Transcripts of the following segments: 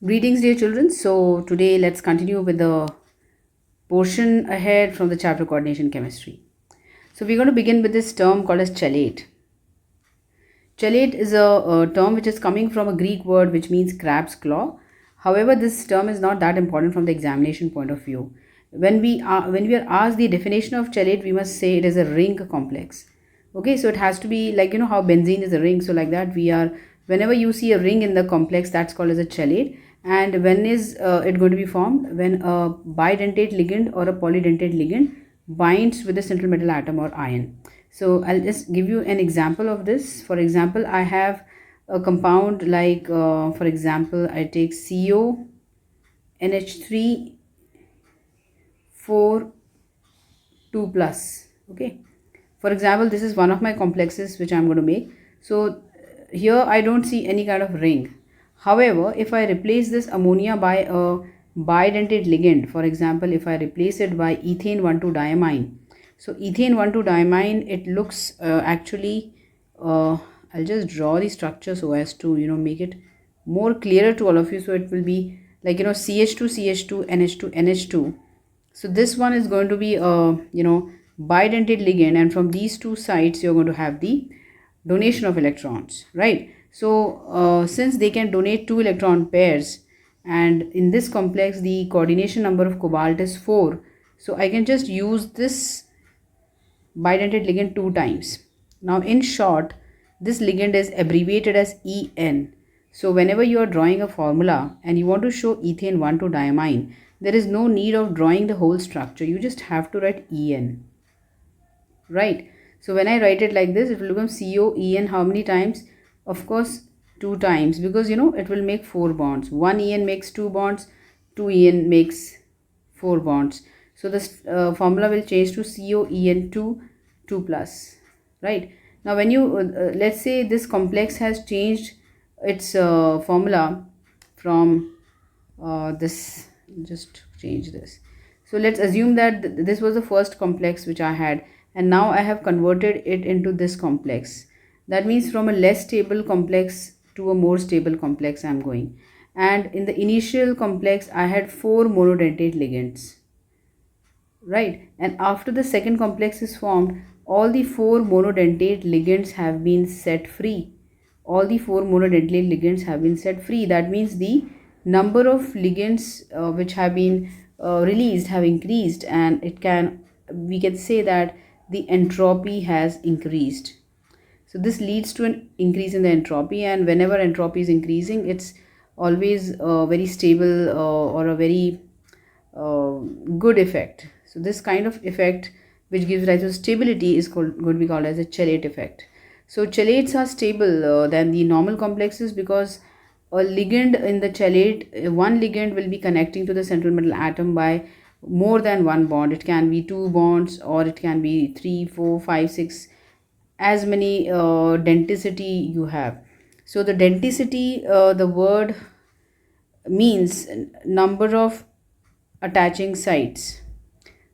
Greetings, dear children. So, today let's continue with the portion ahead from the chapter Coordination Chemistry. So, we're going to begin with this term called as chelate. Chelate is a term which is coming from a Greek word which means crab's claw. However, this term is not that important from the examination point of view. When we are asked the definition of chelate, we must say it is a ring complex. Okay, so it has to be like how benzene is a ring. So like that, whenever you see a ring in the complex, that's called as a chelate. And when is it going to be formed? When a bidentate ligand or a polydentate ligand binds with the central metal atom or ion. So I'll just give you an example of this. For example, I have a compound like, for example, I take CO, NH3, 4, 2 plus. Okay. For example, this is one of my complexes which I'm going to make. So here I don't see any kind of ring. However, if I replace this ammonia by a bidentate ligand, for example, if I replace it by ethane 1,2-diamine. So ethane 1,2-diamine, it looks actually, I'll just draw the structure so as to, make it more clearer to all of you. So it will be like, CH2, CH2, NH2, NH2. So this one is going to be a, bidentate ligand, and from these two sides, you're going to have the donation of electrons, right? So since they can donate 2 electron pairs, and in this complex the coordination number of cobalt is 4, so I can just use this bidentate ligand 2 times. Now in short, this ligand is abbreviated as En. So whenever you are drawing a formula and you want to show ethane 1,2-diamine, there is no need of drawing the whole structure. You just have to write En, right? So when I write it like this, it will become COEN how many times? Of course, 2 times, because it will make 4 bonds. 1 En makes 2 bonds, 2 En makes 4 bonds. So this formula will change to COEN2, 2 plus, right? Now when you, let's say this complex has changed its formula from this, just change this. So let's assume that this was the first complex which I had, and now I have converted it into this complex. That means from a less stable complex to a more stable complex I am going. And in the initial complex I had 4 monodentate ligands, right? And after the second complex is formed, all the 4 monodentate ligands have been set free. All the 4 monodentate ligands have been set free. That means the number of ligands which have been released have increased, and we can say that the entropy has increased. So this leads to an increase in the entropy, and whenever entropy is increasing, it's always a very stable or a very good effect. So this kind of effect which gives rise to stability is going to be called as a chelate effect. So chelates are stable than the normal complexes because a ligand in the chelate, one ligand will be connecting to the central metal atom by more than one bond. It can be 2 bonds, or it can be 3, 4, 5, 6, as many denticity you have. So the denticity, the word means number of attaching sites.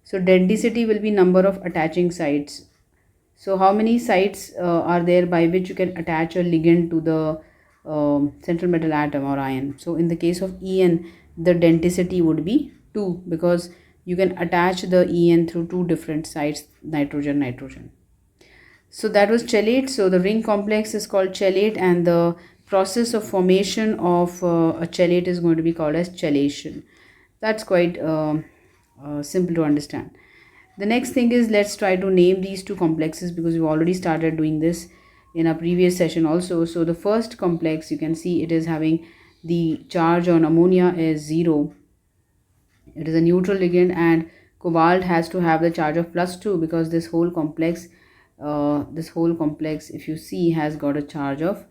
So denticity will be number of attaching sites. So how many sites are there by which you can attach a ligand to the central metal atom or ion? So in the case of En, the denticity would be 2, because you can attach the En through 2 different sites, nitrogen, nitrogen. So that was chelate. So the ring complex is called chelate, and the process of formation of a chelate is going to be called as chelation. That's quite simple to understand. The next thing is, let's try to name these two complexes, because we've already started doing this in a previous session also. So the first complex, you can see it is having the charge on ammonia is 0. It is a neutral ligand, and cobalt has to have the charge of +2, because this whole complex, if you see, has got a charge of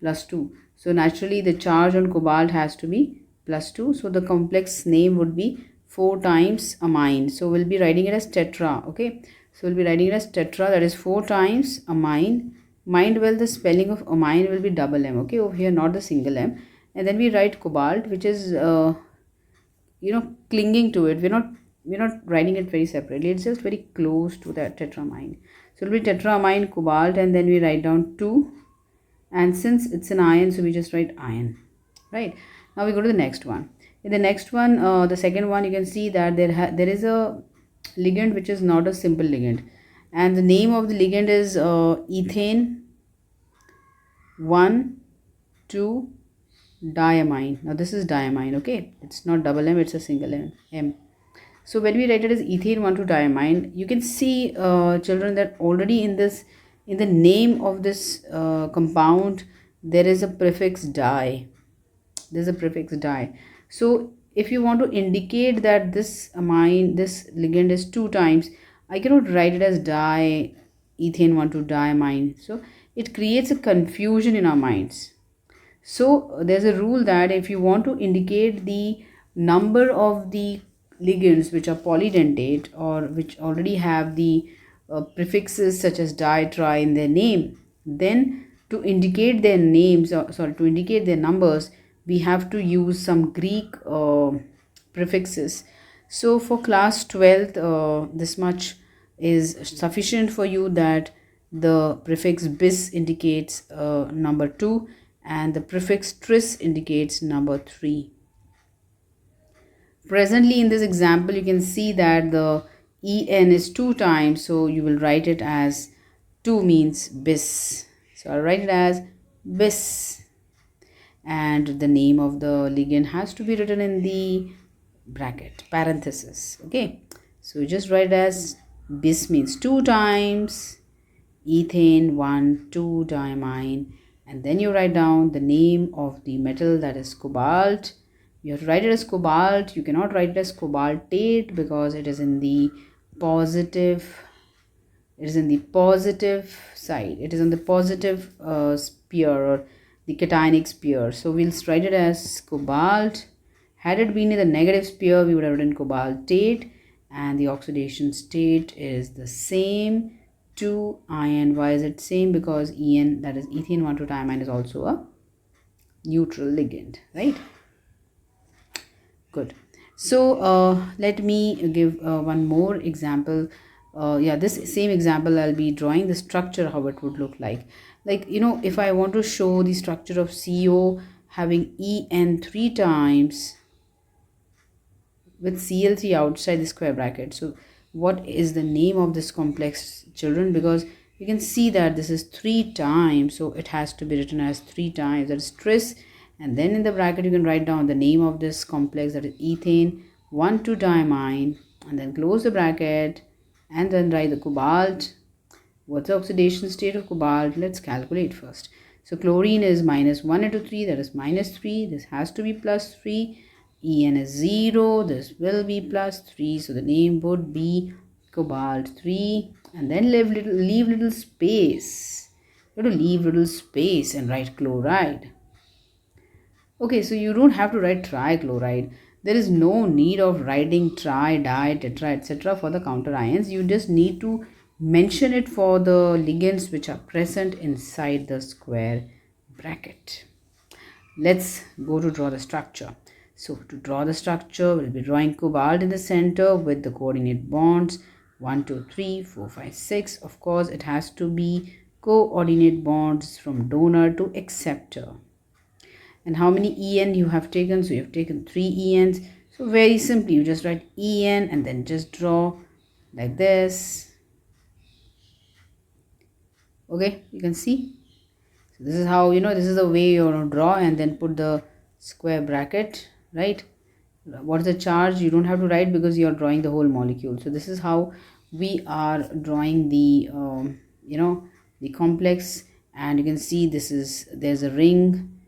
+2. So naturally the charge on cobalt has to be +2. So the complex name would be 4 times amine. So we'll be writing it as tetra. Okay, so we'll be writing it as tetra, that is 4 times amine. Mind well, the spelling of amine will be double M. Okay, over here not the single M. And then we write cobalt, which is clinging to it. We're not writing it very separately. It's just very close to that tetramine. So it'll be tetramine cobalt, and then we write down 2. And since it's an ion, so we just write ion, right? Now we go to the next one. In the next one, the second one, you can see that there is a ligand which is not a simple ligand, and the name of the ligand is ethane 1,2-diamine. Now this is diamine, okay? It's not double M, it's a single M. So when we write it as ethane 1,2-diamine, you can see, children, that already in the name of this compound, there is a prefix di. There's a prefix di. So if you want to indicate that this ligand is 2 times, I cannot write it as di ethane 1,2-diamine. So it creates a confusion in our minds. So there's a rule that if you want to indicate the number of the ligands which are polydentate or which already have the prefixes such as di, tri in their name, then to indicate their names, to indicate their numbers, we have to use some Greek prefixes. So for class 12th, this much is sufficient for you, that the prefix bis indicates number 2 and the prefix tris indicates number 3. Presently in this example, you can see that the en is 2 times, so you will write it as 2 means bis. So I'll write it as bis, and the name of the ligand has to be written in the bracket, parenthesis. Okay, so just write it as bis means 2 times ethane 1,2-diamine, and then you write down the name of the metal, that is cobalt. You have to write it as cobalt. You cannot write it as cobaltate because it is in the positive. It is in the positive side. It is on the positive sphere, or the cationic sphere. So we'll write it as cobalt. Had it been in the negative sphere, we would have written cobaltate, and the oxidation state is the same to iron. Why is it same? Because En, that is ethane 1,2-diamine, is also a neutral ligand, right? Good. So let me give one more example. This same example, I'll be drawing the structure, how it would look like. Like, if I want to show the structure of CO having En 3 times with Cl3 outside the square bracket. So what is the name of this complex, children? Because you can see that this is 3 times, so it has to be written as 3 times. That is tris. And then in the bracket, you can write down the name of this complex, that is ethane 1,2-diamine, and then close the bracket, and then write the cobalt. What's the oxidation state of cobalt? Let's calculate first. So chlorine is -1 into 3, that is -3. This has to be +3. En is 0. This will be +3. So the name would be cobalt 3. And then leave little space. You have to leave little space and write chloride. Okay, so you don't have to write trichloride. There is no need of writing tri, di, tetra, etc. for the counter ions. You just need to mention it for the ligands which are present inside the square bracket. Let's go to draw the structure. So to draw the structure, we'll be drawing cobalt in the center with the coordinate bonds 1, 2, 3, 4, 5, 6. Of course, it has to be coordinate bonds from donor to acceptor. And how many En you have taken? So you have taken 3 Ens. So very simply, you just write En and then just draw like this. Okay, you can see. So this is how, this is the way you want to draw, and then put the square bracket, right? What is the charge? You don't have to write because you are drawing the whole molecule. So this is how we are drawing the, the complex. And you can see there's a ring.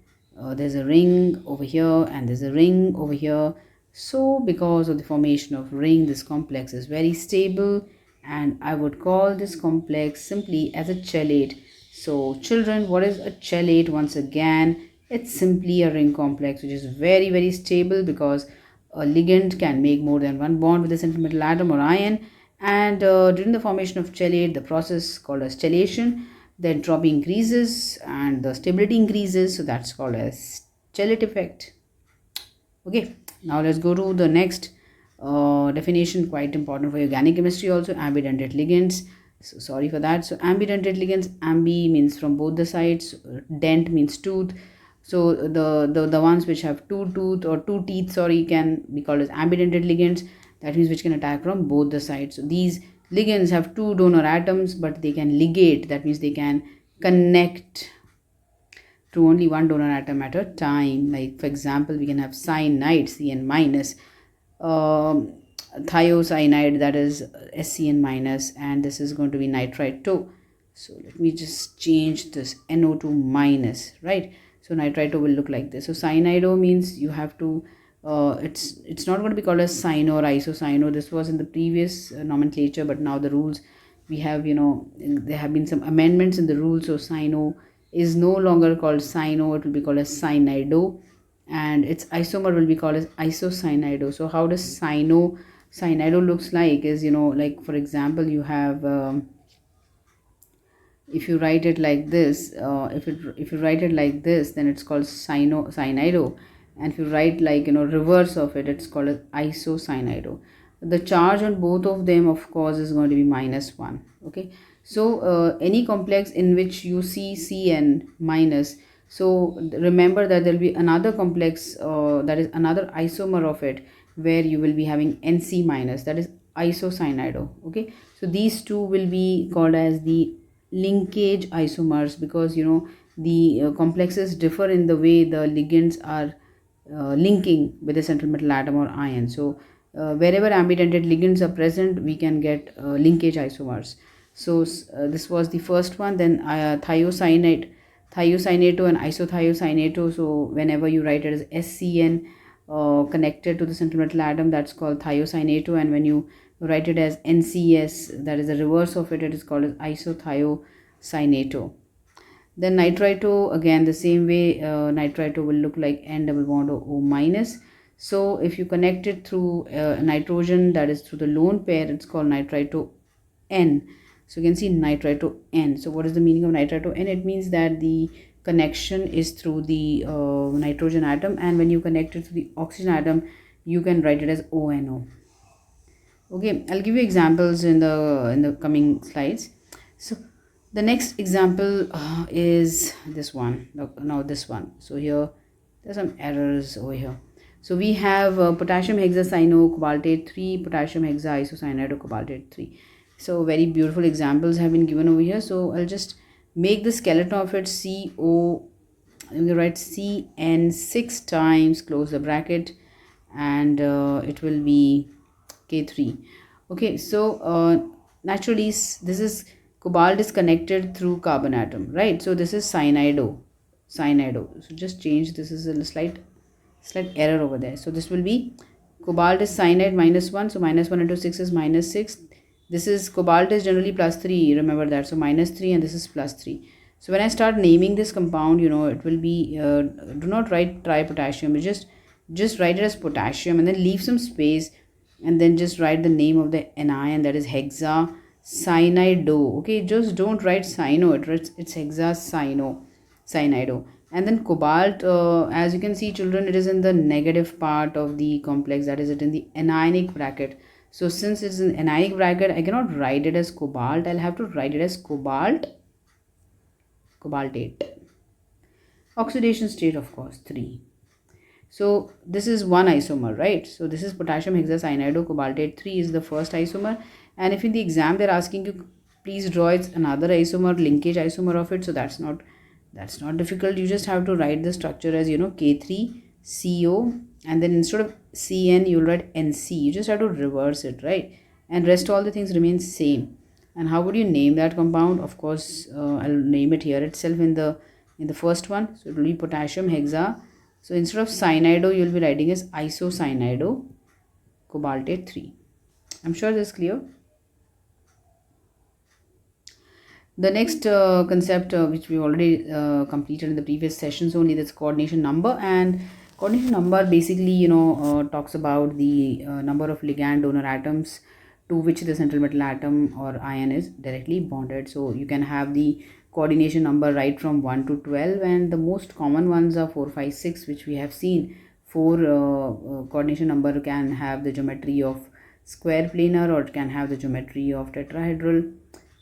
There's a ring over here and there's a ring over here. So because of the formation of ring, this complex is very stable, and I would call this complex simply as a chelate. So children, what is a chelate? Once again, it's simply a ring complex which is very, very stable, because a ligand can make more than one bond with a central metal atom or ion, and during the formation of chelate, the process called as chelation, the entropy increases and the stability increases, so that's called as chelate effect. Okay, now let's go to the next definition, quite important for organic chemistry also, ambidentate ligands. So sorry for that. So ambidentate ligands, ambi means from both the sides, dent means tooth, So the ones which have two teeth, sorry, can be called as ambidentate ligands. That means which can attack from both the sides. So these ligands have two donor atoms, but they can ligate. That means they can connect to only one donor atom at a time. Like for example, we can have cyanide, Cn minus, thiocyanide, that is SCN minus, and this is going to be nitrite 2. So let me just change this NO2 minus, right? So nitrite 2 will look like this. So cyanido means you have to it's not going to be called as cyano or isocyano. This was in the previous nomenclature, but now the rules we have, there have been some amendments in the rules. So cyano is no longer called cyano, it will be called as cyanido, and its isomer will be called as isocyanido. So how does cyanido looks like is, like for example, you have if you write it like this, if you write it like this, then it's called cyanido, and if you write like reverse of it, it's called as isocyanido. The charge on both of them, of course, is going to be -1. Okay, so any complex in which you see Cn minus, so remember that there will be another complex, that is another isomer of it, where you will be having Nc minus, that is isocyanido. Okay, so these two will be called as the linkage isomers, because the complexes differ in the way the ligands are linking with a central metal atom or ion. So wherever ambidentate ligands are present, we can get linkage isomers. So this was the first one. Then thiocyanate, thiocyanato and isothiocyanato. So whenever you write it as SCN connected to the central metal atom, that's called thiocyanato, and when you write it as NCS, that is the reverse of it, it is called as isothiocyanato. Then nitrito, again the same way, nitrito will look like N double bond O minus. So if you connect it through nitrogen, that is through the lone pair, it's called nitrito N. So you can see nitrito N. So what is the meaning of nitrito N? It means that the connection is through the nitrogen atom, and when you connect it to the oxygen atom, you can write it as ONO. Okay, I'll give you examples in the coming slides. So the next example is this one. Now this one. So here there's some errors over here. So we have potassium hexacyanocobaltate 3, potassium hexaisocyanidocobaltate 3. So very beautiful examples have been given over here. So I'll just make the skeleton of it CO. I'm going to write CN 6 times, close the bracket, and it will be K3. Okay, so naturally this is cobalt is connected through carbon atom, right? So this is cyanido. So just change, this is a slight error over there. So this will be cobalt is cyanide -1, so -1 into 6 is -6. This is cobalt is generally +3, remember that. So -3, and this is +3. So when I start naming this compound, it will be do not write tripotassium, just write it as potassium, and then leave some space, and then just write the name of the anion, that is hexacyanido. Okay, just don't write cyano, it's hexacyanido. And then cobalt, as you can see children, it is in the negative part of the complex, that is it in the anionic bracket. So since it's in anionic bracket, I cannot write it as cobalt, I'll have to write it as cobaltate. Oxidation state, of course, 3. So this is one isomer, right? So this is potassium hexacyanidocobaltate 3 is the first isomer, and if in the exam they're asking you please draw it's another isomer, linkage isomer of it, so that's not difficult. You just have to write the structure as K3CO, and then instead of CN you'll write NC. You just have to reverse it, right? And rest all the things remain same. And how would you name that compound? Of course, I'll name it here itself in the first one. So it will be potassium hexa. So instead of cyanido, you'll be writing as isocyanidocobaltate 3. I'm sure this is clear. The next concept which we already completed in the previous sessions only, that's coordination number. And coordination number basically talks about the number of ligand donor atoms to which the central metal atom or ion is directly bonded. So you can have the coordination number right from 1 to 12, and the most common ones are 4, 5, 6, which we have seen. 4 coordination number can have the geometry of square planar, or it can have the geometry of tetrahedral.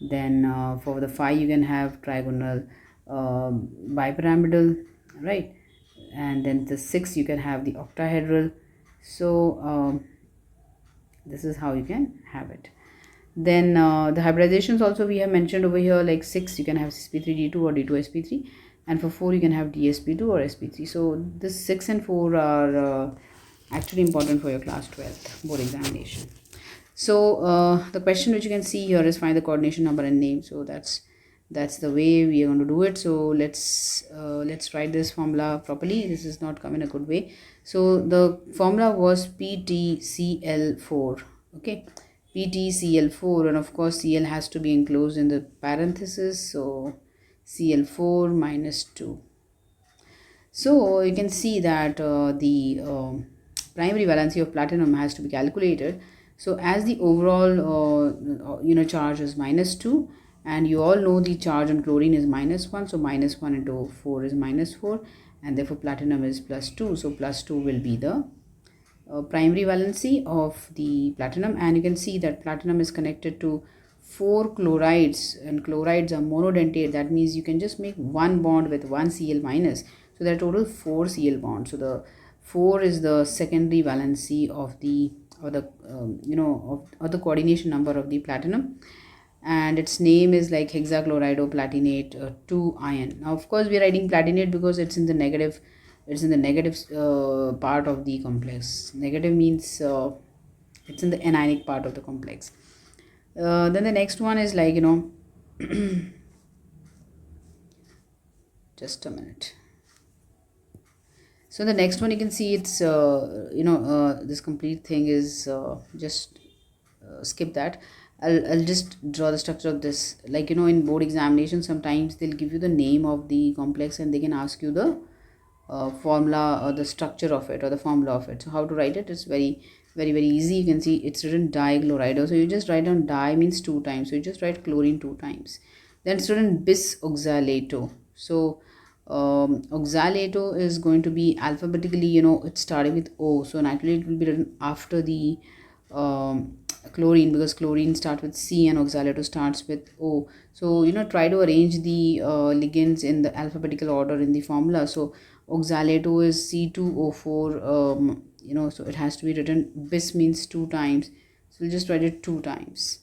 Then for the 5 you can have trigonal, bipyramidal, right? and then the 6 you can have the octahedral. So this is how you can have it. Then the hybridizations also we have mentioned over here, like 6 you can have sp3d2 or d2sp3, and for 4 you can have dsp2 or sp3. So this 6 and 4 are actually important for your class 12th board examination. So the question which you can see here is find the coordination number and name. So that's the way we are going to do it. So let's write this formula properly. This is not come in a good way. So the formula was PTCl4. Okay, PTCl4, and of course Cl has to be enclosed in the parenthesis. So Cl4 minus 2. So you can see that the primary valency of platinum has to be calculated. So as the overall charge is minus 2, and you all know the charge on chlorine is minus 1, so minus 1 into 4 is minus 4, and therefore platinum is plus 2. So plus 2 will be the primary valency of the platinum, and you can see that platinum is connected to 4 chlorides, and chlorides are monodentate. That means you can just make one bond with one Cl minus. So there are total 4 Cl bonds. So the 4 is the secondary valency of the coordination number of the platinum, and its name is like hexachloridoplatinate 2 ion. Now of course we are writing platinate because it's in the negative. It's in the negative part of the complex. Negative means it's in the anionic part of the complex. Then the next one is like just a minute. So the next one you can see it's this complete thing is just skip that. I'll just draw the structure of this. Like in board examination sometimes they'll give you the name of the complex and they can ask you the formula or the structure of it or the formula of it. So how to write it is very easy. You can see it's written dichlorido. So you just write down di means 2 times. So you just write chlorine 2 times. Then it's written bis oxalato. So oxalato is going to be alphabetically, it's starting with O. So naturally it will be written after the chlorine, because chlorine starts with C and oxalato starts with O. So try to arrange the ligands in the alphabetical order in the formula. So oxalato is C2O4, so it has to be written bis means 2 times. So we'll just write it 2 times.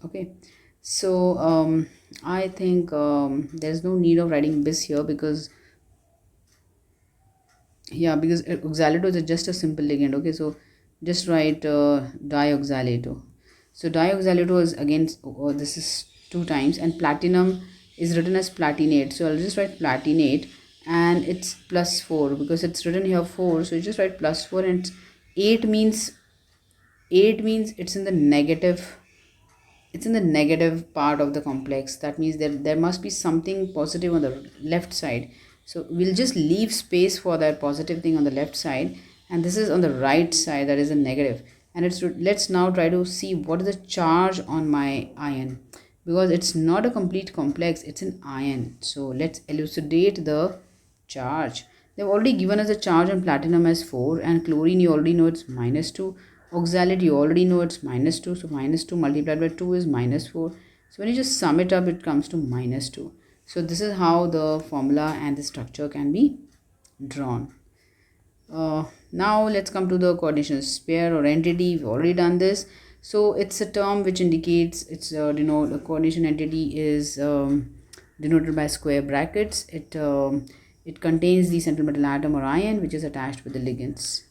Okay, so I think there's no need of writing bis here because oxalato is just a simple ligand. Okay, so just write dioxalato. So dioxalato is again this is 2 times, and platinum is written as platinate. So I'll just write platinate, and it's plus 4 because it's written here 4. So you just write plus 4, and 8 means it's in the negative. It's in the negative part of the complex. That means there must be something positive on the left side. So we'll just leave space for that positive thing on the left side, and this is on the right side, that is a negative. And let's now try to see what is the charge on my ion, because it's not a complete complex, it's an ion. So let's elucidate the charge. They've already given us a charge on platinum as 4, and chlorine you already know it's minus 2. Oxalate you already know it's minus 2, so minus 2 multiplied by 2 is minus 4. So when you just sum it up, it comes to minus 2. So this is how the formula and the structure can be drawn. Now let's come to the coordination pair or entity. We've already done this. So it's a term which indicates it's the coordination entity is denoted by square brackets. It contains the central metal atom or ion which is attached with the ligands.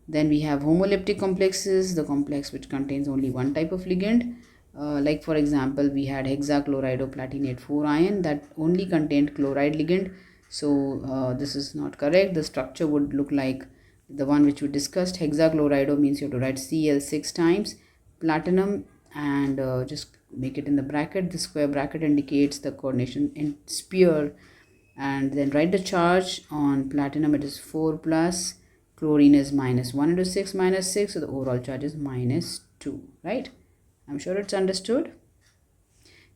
Then we have homoleptic complexes, the complex which contains only one type of ligand. Like for example, we had hexachloridoplatinate 4 ion that only contained chloride ligand. So this is not correct. The structure would look like the one which we discussed. Hexachlorido means you have to write Cl 6 times, platinum, and just make it in the bracket. The square bracket indicates the coordination in sphere, and then write the charge on platinum. It is 4 plus. Chlorine is minus 1 into 6 minus 6, so the overall charge is minus 2, right? I'm sure it's understood.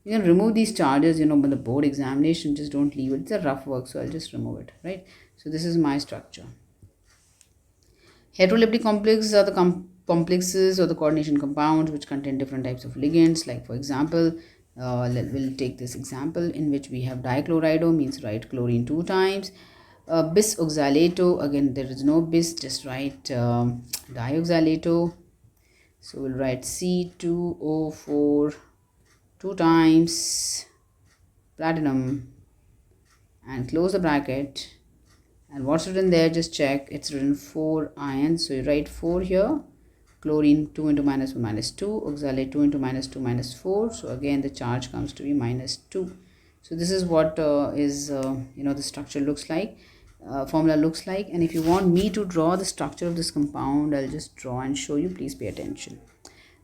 You can remove these charges, by the board examination, just don't leave it. It's a rough work, so I'll just remove it, right? So this is my structure. Heteroleptic complexes are the complexes or the coordination compounds which contain different types of ligands. Like for example, We'll take this example in which we have dichlorido, means write chlorine 2 times. Bisoxalato, again there is no bis, just write dioxalato. So we'll write C2O4 2 times platinum and close the bracket. And what's written there, just check, it's written 4 ions, so you write 4 here. Chlorine 2 into minus 1 minus 2, oxalate 2 into minus 2 minus 4, so again the charge comes to be minus 2. So this is what the structure looks like, formula looks like. And if you want me to draw the structure of this compound, I'll just draw and show you, please pay attention.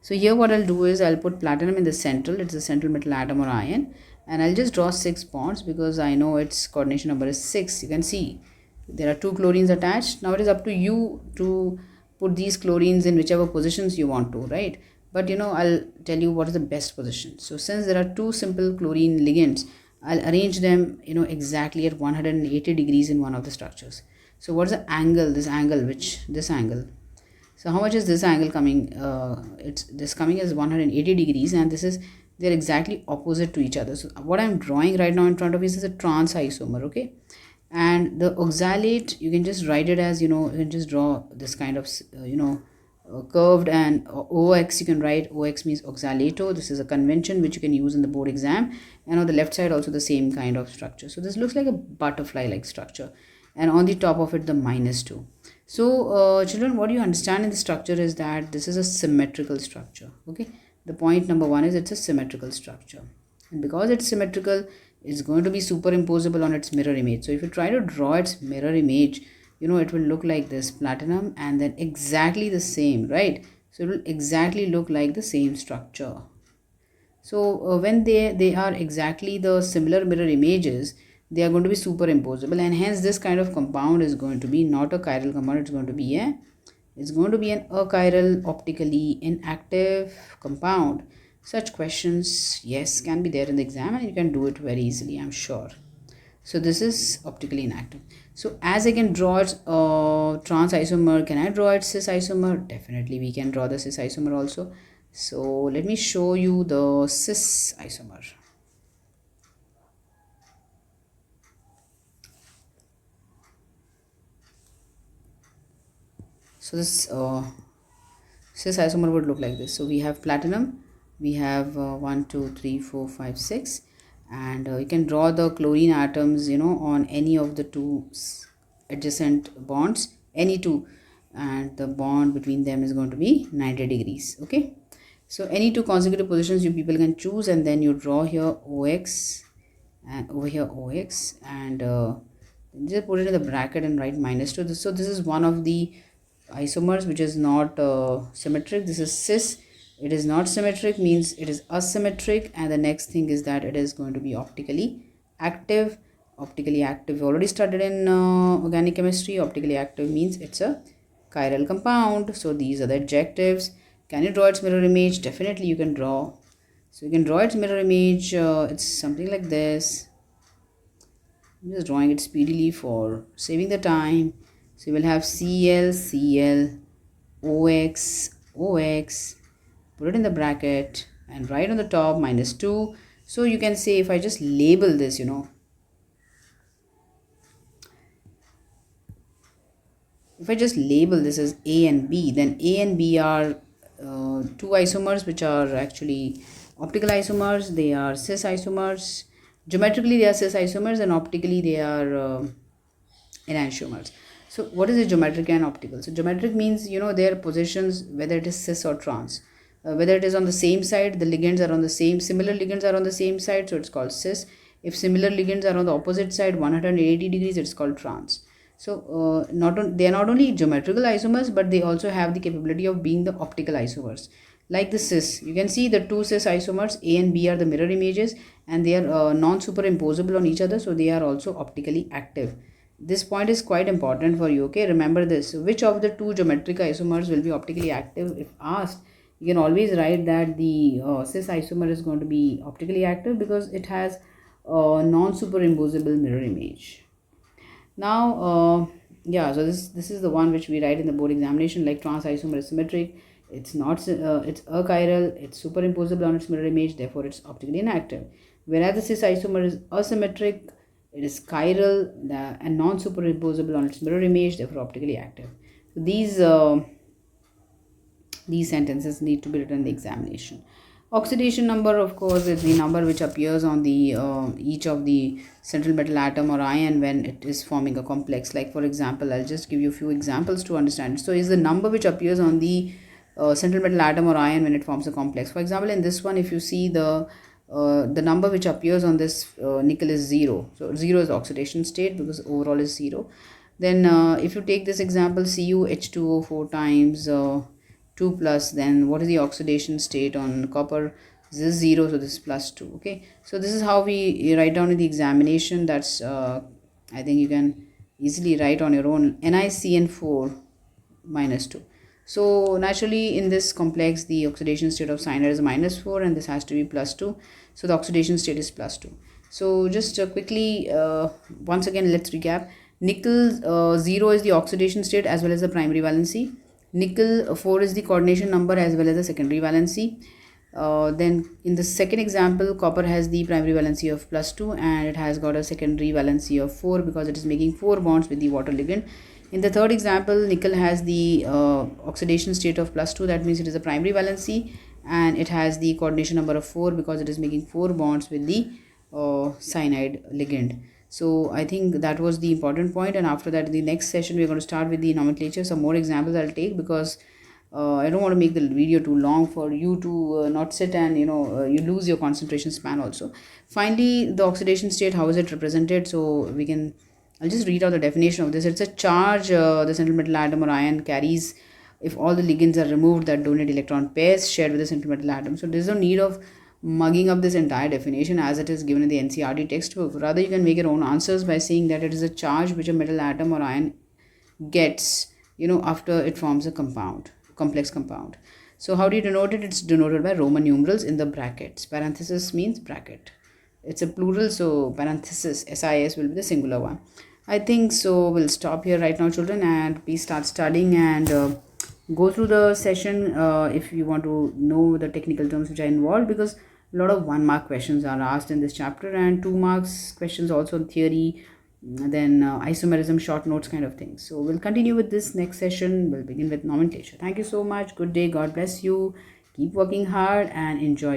So here what I'll do is I'll put platinum in the central, it's a central metal atom or ion, and I'll just draw 6 bonds because I know its coordination number is 6. You can see there are 2 chlorines attached. Now it is up to you to put these chlorines in whichever positions you want to, right? But I'll tell you what is the best position. So since there are 2 simple chlorine ligands, I'll arrange them exactly at 180 degrees in one of the structures. So what's the angle, this angle? So how much is this angle coming? This coming is 180 degrees, and they're exactly opposite to each other. So what I'm drawing right now in front of you is a trans isomer, okay? And the oxalate, you can just write it as, you can just draw this kind of curved, and OX you can write. OX means oxalato. This is a convention which you can use in the board exam, and on the left side also the same kind of structure. So this looks like a butterfly like structure, and on the top of it the -2. So children, what you understand in the structure is that this is a symmetrical structure, okay? The point number 1 is it's a symmetrical structure, and because it's symmetrical, it's going to be superimposable on its mirror image. So if you try to draw its mirror image, it will look like this, platinum, and then exactly the same, right? So it will exactly look like the same structure. So when they are exactly the similar mirror images, they are going to be superimposable, and hence this kind of compound is going to be not a chiral compound. It's going to be an achiral, optically inactive compound. Such questions, yes, can be there in the exam, and you can do it very easily, I'm sure. So this is optically inactive. So as I can draw its trans isomer, can I draw its cis isomer? Definitely we can draw the cis isomer also. So let me show you the cis isomer. So this cis isomer would look like this. So we have platinum, we have 1 2 3 4 5 6, and you can draw the chlorine atoms on any of the 2 adjacent bonds, any 2, and the bond between them is going to be 90 degrees, okay? So any 2 consecutive positions you people can choose, and then you draw here OX and over here OX, and just put it in the bracket and write -2. So this is one of the isomers which is not symmetric. This is cis. It is not symmetric, means it is asymmetric. And the next thing is that it is going to be optically active. Optically active, already studied in organic chemistry. Optically active means it's a chiral compound. So these are the adjectives. Can you draw its mirror image? Definitely you can draw. So you can draw its mirror image. It's something like this. I'm just drawing it speedily for saving the time. So you will have Cl, Cl, OX, OX, put it in the bracket, and right on the top -2. So you can say, if I just label this, if I just label this as A and B, then A and B are 2 isomers which are actually optical isomers. They are cis isomers. Geometrically they are cis isomers, and optically they are enantiomers. So what is the geometric and optical? So geometric means their positions, whether it is cis or trans, whether it is on the same side, the ligands are on the similar ligands are on the same side, so it's called cis. If similar ligands are on the opposite side 180 degrees, it's called trans. So they are not only geometrical isomers, but they also have the capability of being the optical isomers. Like the cis, you can see the 2 cis isomers A and B are the mirror images, and they are non-superimposable on each other, so they are also optically active. This point is quite important for you, okay? Remember this. Which of the 2 geometric isomers will be optically active? If asked, you can always write that the cis isomer is going to be optically active because it has a non-superimposable mirror image. Now, yeah, so this is the one which we write in the board examination, like trans isomer is symmetric. It's not, it's achiral, it's superimposable on its mirror image, therefore it's optically inactive. Whereas the cis isomer is asymmetric, it is chiral and non-superimposable on its mirror image, therefore optically active. So these sentences need to be written in the examination. Oxidation number, of course, is the number which appears on the each of the central metal atom or ion when it is forming a complex. Like for example, I'll just give you a few examples to understand. So is the number which appears on the central metal atom or ion when it forms a complex. For example, in this one, if you see the number which appears on this nickel is 0. So 0 is oxidation state because overall is 0. Then if you take this example, CuH2O 4 times 2 plus, then what is the oxidation state on copper? This is 0, so this is plus 2. Okay, so this is how we write down in the examination. That's I think you can easily write on your own. NiCN4 minus 2. So naturally in this complex the oxidation state of cyanide is minus 4 and this has to be plus 2. So the oxidation state is plus 2. So just quickly once again let's recap. Nickel 0 is the oxidation state as well as the primary valency. Nickel 4 is the coordination number as well as the secondary valency. Then in the second example, copper has the primary valency of plus 2 and it has got a secondary valency of 4 because it is making 4 bonds with the water ligand. In the third example, nickel has the oxidation state of plus 2, that means it is a primary valency, and it has the coordination number of 4 because it is making 4 bonds with the cyanide ligand. So I think that was the important point, and after that in the next session we are going to start with the nomenclature. Some more examples I'll take because I don't want to make the video too long for you to not sit and you lose your concentration span also. Finally, the oxidation state, how is it represented? So we can, I'll just read out the definition of this. It's a charge the central metal atom or ion carries if all the ligands are removed that donate electron pairs shared with the central metal atom. So there's no need of mugging up this entire definition as it is given in the NCERT textbook. Rather, you can make your own answers by saying that it is a charge which a metal atom or ion gets after it forms a complex compound. So how do you denote it? It's denoted by Roman numerals in the brackets. Parenthesis means bracket. It's a plural, so parenthesis SIS will be the singular one. I think so. We'll stop here right now, children, and please start studying and go through the session if you want to know the technical terms which are involved, because a lot of 1 mark questions are asked in this chapter and 2 marks questions also in theory, then isomerism, short notes kind of things. So we'll continue with this next session. We'll begin with nomenclature. Thank you so much. Good day. God bless you. Keep working hard and enjoy.